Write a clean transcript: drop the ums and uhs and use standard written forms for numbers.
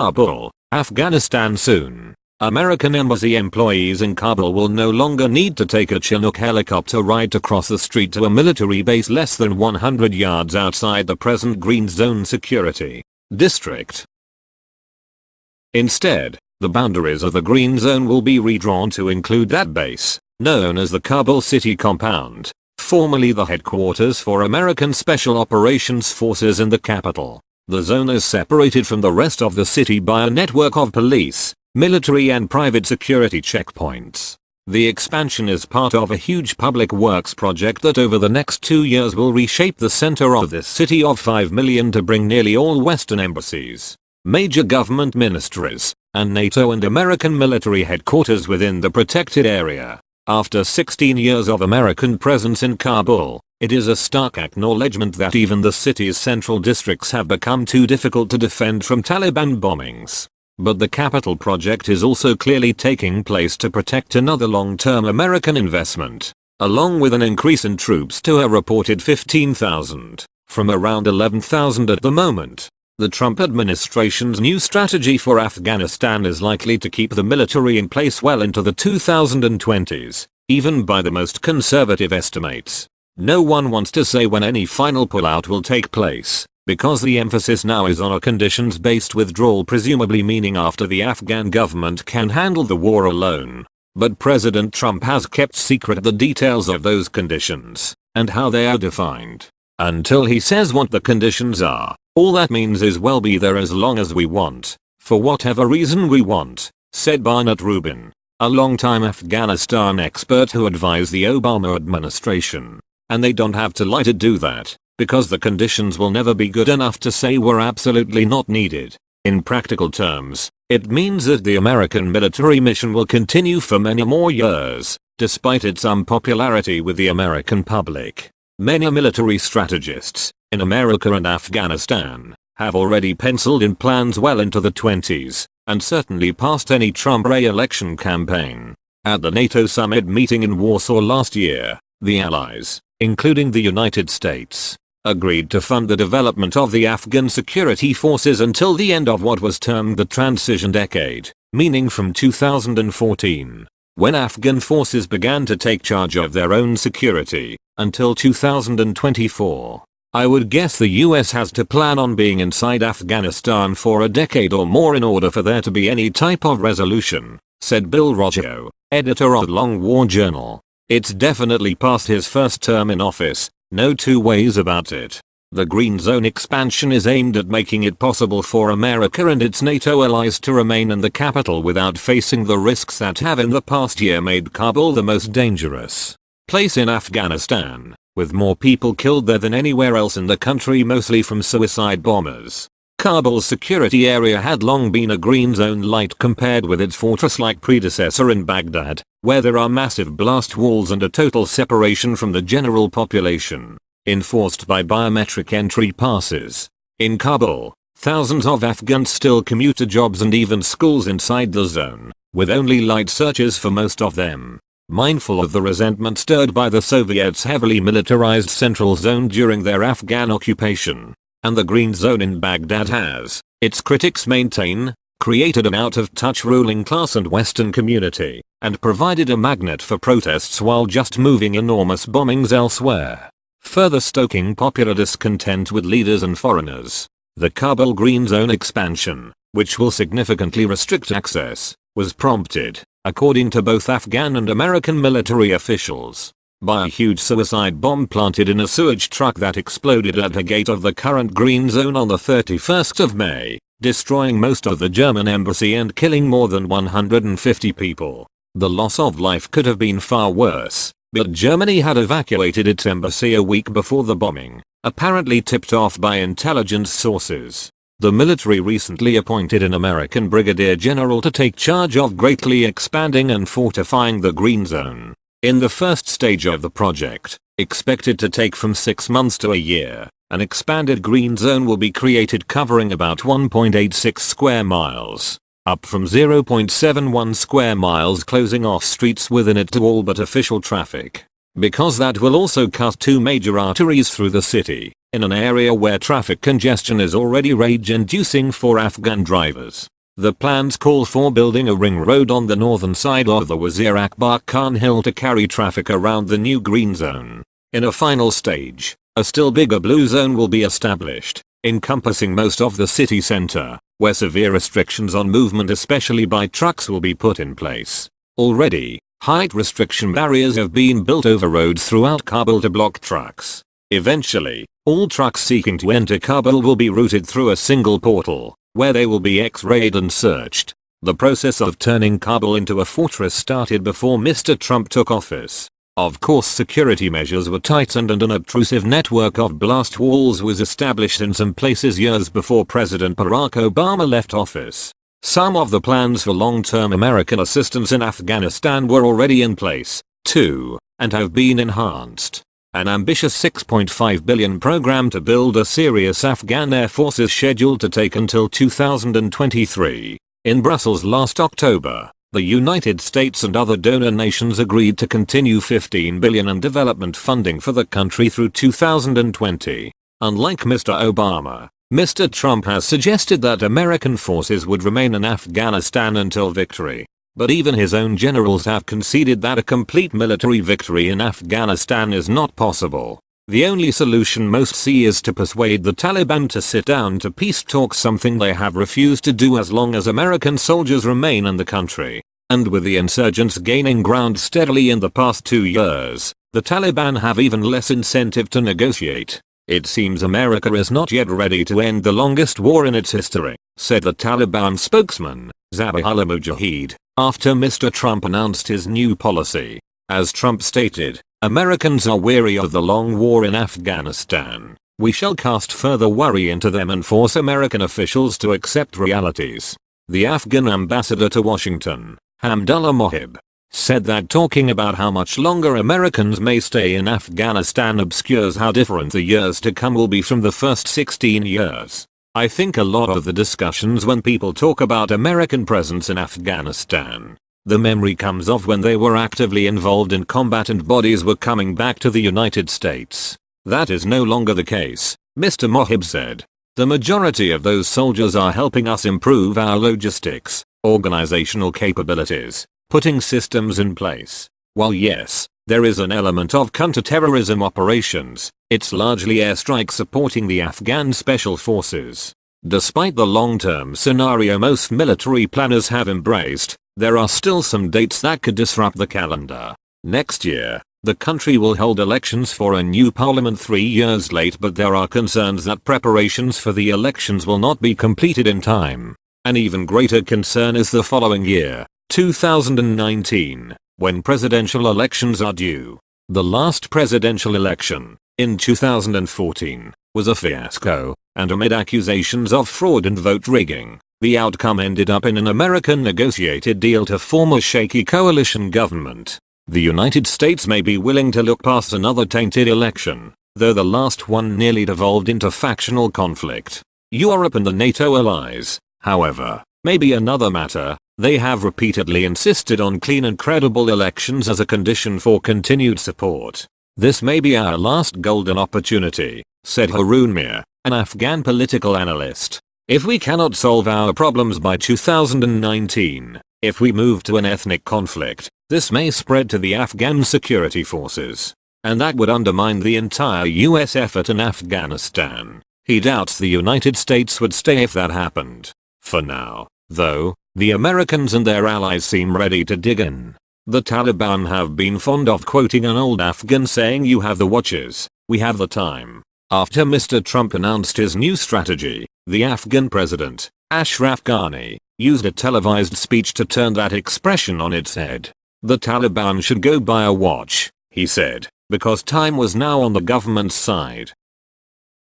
Kabul, Afghanistan soon. American embassy employees in Kabul will no longer need to take a Chinook helicopter ride to cross the street to a military base less than 100 yards outside the present Green Zone Security District. Instead, the boundaries of the Green Zone will be redrawn to include that base, known as the Kabul City Compound, formerly the headquarters for American Special Operations Forces in the capital. The zone is separated from the rest of the city by a network of police, military and private security checkpoints. The expansion is part of a huge public works project that over the next 2 years will reshape the center of this city of 5 million to bring nearly all Western embassies, major government ministries, and NATO and American military headquarters within the protected area. After 16 years of American presence in Kabul, it is a stark acknowledgement that even the city's central districts have become too difficult to defend from Taliban bombings. But the capital project is also clearly taking place to protect another long-term American investment, along with an increase in troops to a reported 15,000, from around 11,000 at the moment. The Trump administration's new strategy for Afghanistan is likely to keep the military in place well into the 2020s, even by the most conservative estimates. No one wants to say when any final pullout will take place, because the emphasis now is on a conditions-based withdrawal, presumably meaning after the Afghan government can handle the war alone. But President Trump has kept secret the details of those conditions, and how they are defined. Until he says what the conditions are, all that means is we'll be there as long as we want, for whatever reason we want, said Barnett Rubin, a longtime Afghanistan expert who advised the Obama administration. And they don't have to lie to do that, because the conditions will never be good enough to say we're absolutely not needed. In practical terms, it means that the American military mission will continue for many more years, despite its unpopularity with the American public. Many military strategists, in America and Afghanistan, have already penciled in plans well into the 20s, and certainly past any Trump re-election campaign. At the NATO summit meeting in Warsaw last year, the allies, including the United States, agreed to fund the development of the Afghan security forces until the end of what was termed the transition decade, meaning from 2014, when Afghan forces began to take charge of their own security, until 2024. I would guess the US has to plan on being inside Afghanistan for a decade or more in order for there to be any type of resolution, said Bill Roggio, editor of the Long War Journal. It's definitely past his first term in office, no two ways about it. The Green Zone expansion is aimed at making it possible for America and its NATO allies to remain in the capital without facing the risks that have in the past year made Kabul the most dangerous place in Afghanistan, with more people killed there than anywhere else in the country, mostly from suicide bombers. Kabul's security area had long been a green zone light compared with its fortress-like predecessor in Baghdad, where there are massive blast walls and a total separation from the general population, enforced by biometric entry passes. In Kabul, thousands of Afghans still commute to jobs and even schools inside the zone, with only light searches for most of them. Mindful of the resentment stirred by the Soviets' heavily militarized central zone during their Afghan occupation, and the Green Zone in Baghdad has, its critics maintain, created an out-of-touch ruling class and Western community, and provided a magnet for protests while just moving enormous bombings elsewhere, further stoking popular discontent with leaders and foreigners. The Kabul Green Zone expansion, which will significantly restrict access, was prompted, according to both Afghan and American military officials, by a huge suicide bomb planted in a sewage truck that exploded at a gate of the current Green Zone on the 31st of May, destroying most of the German embassy and killing more than 150 people. The loss of life could have been far worse, but Germany had evacuated its embassy a week before the bombing, apparently tipped off by intelligence sources. The military recently appointed an American brigadier general to take charge of greatly expanding and fortifying the Green Zone. In the first stage of the project, expected to take from 6 months to a year, an expanded Green Zone will be created covering about 1.86 square miles, up from 0.71 square miles, closing off streets within it to all but official traffic. Because that will also cut 2 major arteries through the city, in an area where traffic congestion is already rage-inducing for Afghan drivers. The plans call for building a ring road on the northern side of the Wazir Akbar Khan Hill to carry traffic around the new green zone. In a final stage, a still bigger blue zone will be established, encompassing most of the city center, where severe restrictions on movement especially by trucks will be put in place. Already, height restriction barriers have been built over roads throughout Kabul to block trucks. Eventually, all trucks seeking to enter Kabul will be routed through a single portal, where they will be X-rayed and searched. The process of turning Kabul into a fortress started before Mr. Trump took office. Of course, security measures were tightened and an obtrusive network of blast walls was established in some places years before President Barack Obama left office. Some of the plans for long-term American assistance in Afghanistan were already in place, too, and have been enhanced. An ambitious $6.5 billion program to build a serious Afghan air force is scheduled to take until 2023. In Brussels last October, the United States and other donor nations agreed to continue $15 billion in development funding for the country through 2020. Unlike Mr. Obama, Mr. Trump has suggested that American forces would remain in Afghanistan until victory. But even his own generals have conceded that a complete military victory in Afghanistan is not possible. The only solution most see is to persuade the Taliban to sit down to peace talks, something they have refused to do as long as American soldiers remain in the country. And with the insurgents gaining ground steadily in the past 2 years, the Taliban have even less incentive to negotiate. It seems America is not yet ready to end the longest war in its history, said the Taliban spokesman, Zabihullah Mujahid, after Mr. Trump announced his new policy. As Trump stated, Americans are weary of the long war in Afghanistan. We shall cast further worry into them and force American officials to accept realities. The Afghan ambassador to Washington, Hamdullah Mohib, said that talking about how much longer Americans may stay in Afghanistan obscures how different the years to come will be from the first 16 years. I think a lot of the discussions when people talk about American presence in Afghanistan, the memory comes of when they were actively involved in combat and bodies were coming back to the United States. That is no longer the case, Mr. Mohib said. The majority of those soldiers are helping us improve our logistics, organizational capabilities, putting systems in place. While yes, there is an element of counter-terrorism operations, it's largely airstrikes supporting the Afghan special forces. Despite the long-term scenario most military planners have embraced, there are still some dates that could disrupt the calendar. Next year, the country will hold elections for a new parliament 3 years late, but there are concerns that preparations for the elections will not be completed in time. An even greater concern is the following year, 2019, when presidential elections are due. The last presidential election, in 2014, was a fiasco, and amid accusations of fraud and vote rigging, the outcome ended up in an American negotiated deal to form a shaky coalition government. The United States may be willing to look past another tainted election, though the last one nearly devolved into factional conflict. Europe and the NATO allies, however, may be another matter. They have repeatedly insisted on clean and credible elections as a condition for continued support. This may be our last golden opportunity, said Haroon Mir, an Afghan political analyst. If we cannot solve our problems by 2019, if we move to an ethnic conflict, this may spread to the Afghan security forces. And that would undermine the entire US effort in Afghanistan. He doubts the United States would stay if that happened. For now, though, the Americans and their allies seem ready to dig in. The Taliban have been fond of quoting an old Afghan saying, "You have the watches, we have the time." After Mr. Trump announced his new strategy, the Afghan president, Ashraf Ghani, used a televised speech to turn that expression on its head. The Taliban should go buy a watch, he said, because time was now on the government's side.